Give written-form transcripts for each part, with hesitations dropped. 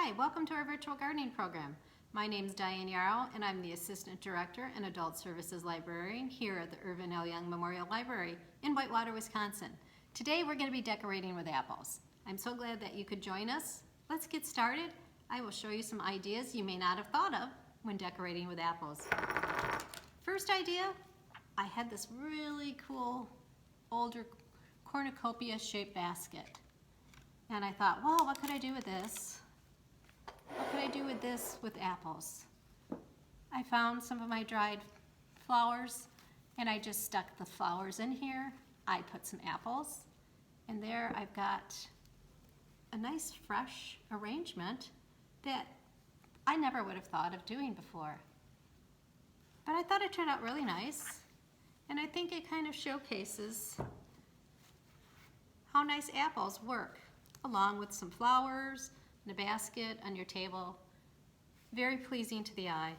Hi, welcome to our virtual gardening program. My name is Diane Yarrow and I'm the Assistant Director and Adult Services Librarian here at the Irvin L. Young Memorial Library in Whitewater, Wisconsin. Today we're going to be decorating with apples. I'm so glad that you could join us. Let's get started. I will show you some ideas you may not have thought of when decorating with apples. First idea, I had this really cool older cornucopia shaped basket. And I thought, well, what could I do with this? What could I do with this with apples? I found some of my dried flowers and I just stuck the flowers in here. I put some apples and there I've got a nice fresh arrangement that I never would have thought of doing before. But I thought it turned out really nice and I think it kind of showcases how nice apples work along with some flowers in a basket on your table. Very pleasing to the eye.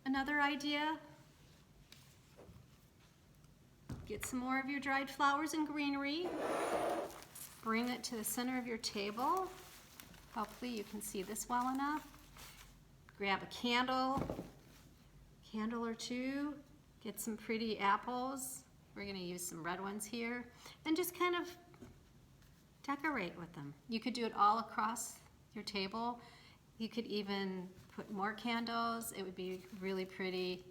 Another idea, get some more of your dried flowers and greenery. Bring it to the center of your table. Hopefully you can see this well enough. Grab a candle or two. Get some pretty apples. We're going to use some red ones here. And just kind of decorate with them. You could do it all across your table. You could even put more candles. It would be really pretty.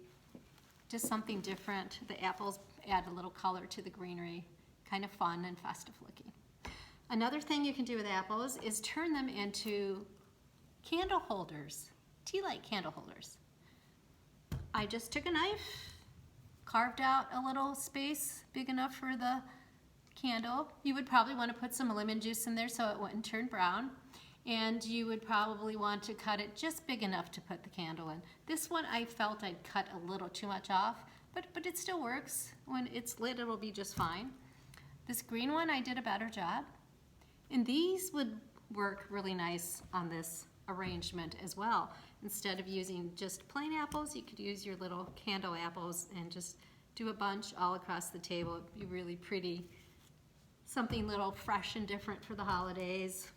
Just something different. The apples add a little color to the greenery. Kind of fun and festive looking. Another thing you can do with apples is turn them into candle holders, tea light candle holders. I just took a knife, carved out a little space big enough for the candle. You would probably want to put some lemon juice in there so it wouldn't turn brown. And you would probably want to cut it just big enough to put the candle in. This one I felt I'd cut a little too much off, but it still works. When it's lit, it'll be just fine. This green one, I did a better job. And these would work really nice on this arrangement as well. Instead of using just plain apples, you could use your little candle apples and just do a bunch all across the table. It'd be really pretty. Something little fresh and different for the holidays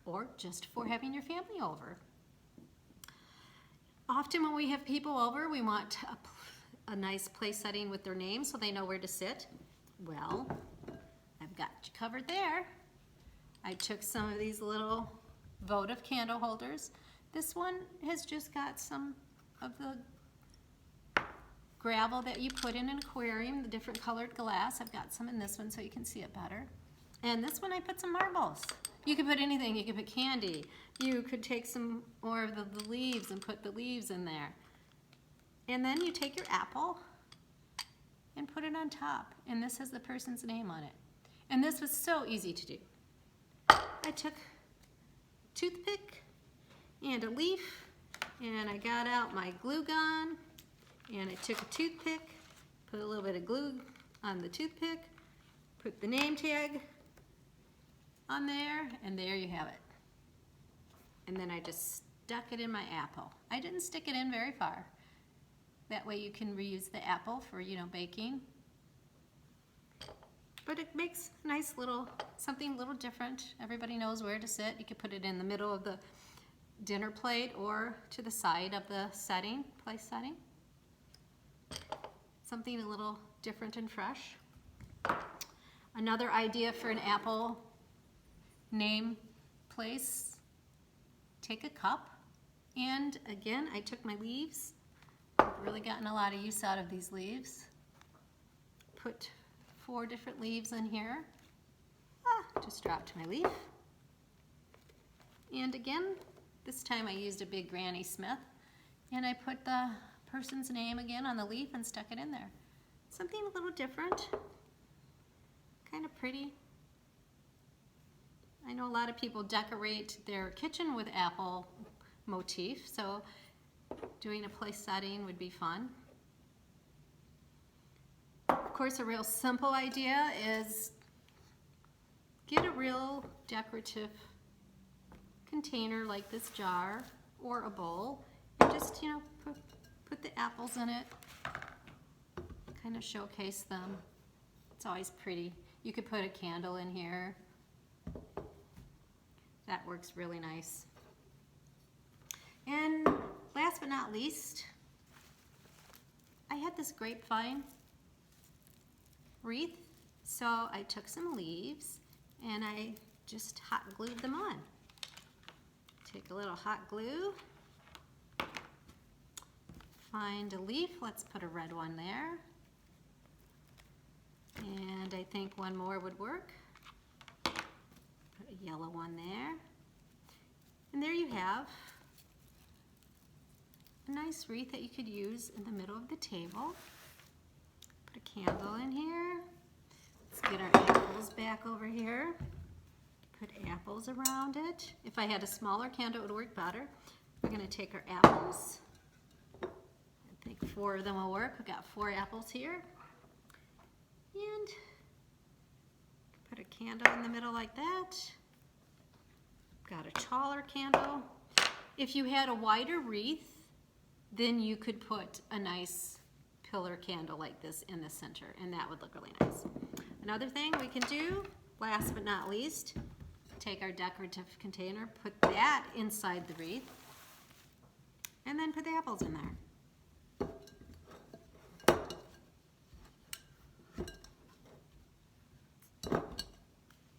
or just for having your family over. Often when we have people over, we want a nice place setting with their name so they know where to sit. Well, I've got you covered there. I took some of these little votive candle holders. This one has just got some of the gravel that you put in an aquarium, the different colored glass. I've got some in this one so you can see it better. And this one I put some marbles. You could put anything. You could put candy. You could take some more of the leaves and put the leaves in there. And then you take your apple and put it on top. And this has the person's name on it. And this was so easy to do. I took a toothpick and a leaf and I got out my glue gun and I took a toothpick, put a little bit of glue on the toothpick, put the name tag on there, and there you have it. And then I just stuck it in my apple. I didn't stick it in very far. That way you can reuse the apple for, baking. But it makes a nice little, something a little different. Everybody knows where to sit. You could put it in the middle of the dinner plate or to the side of the place setting. Something a little different and fresh. Another idea for an apple name place, take a cup, and again, I took my leaves. I've really gotten a lot of use out of these leaves. Put 4 different leaves in here. Just dropped my leaf. And again, this time I used a big Granny Smith, and I put the person's name again on the leaf and stuck it in there. Something a little different, kind of pretty. I know a lot of people decorate their kitchen with apple motif, so doing a place setting would be fun. Of course, a real simple idea is get a real decorative container like this jar or a bowl and just, put the apples in it, kind of showcase them. It's always pretty. You could put a candle in here That works really nice. And last but not least, I had this grapevine wreath. So I took some leaves and I just hot glued them on. Take a little hot glue, find a leaf, let's put a red one there. And I think one more would work. Put a yellow one there. And there you have a nice wreath that you could use in the middle of the table. Put a candle in here. Let's get our apples back over here. Put apples around it. If I had a smaller candle, it would work better. We're going to take our apples. I think 4 of them will work. We've got 4 apples here. And put a candle in the middle like that. Got a taller candle. If you had a wider wreath, then you could put a nice pillar candle like this in the center, and that would look really nice. Another thing we can do, last but not least, take our decorative container, put that inside the wreath, and then put the apples in there.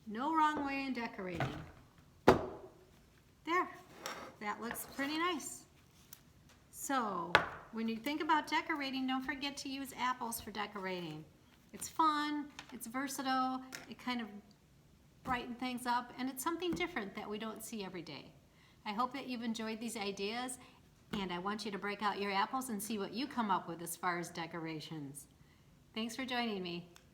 No wrong way in decorating. There, that looks pretty nice. So, when you think about decorating, don't forget to use apples for decorating. It's fun, it's versatile, it kind of brightens things up, and it's something different that we don't see every day. I hope that you've enjoyed these ideas, and I want you to break out your apples and see what you come up with as far as decorations. Thanks for joining me.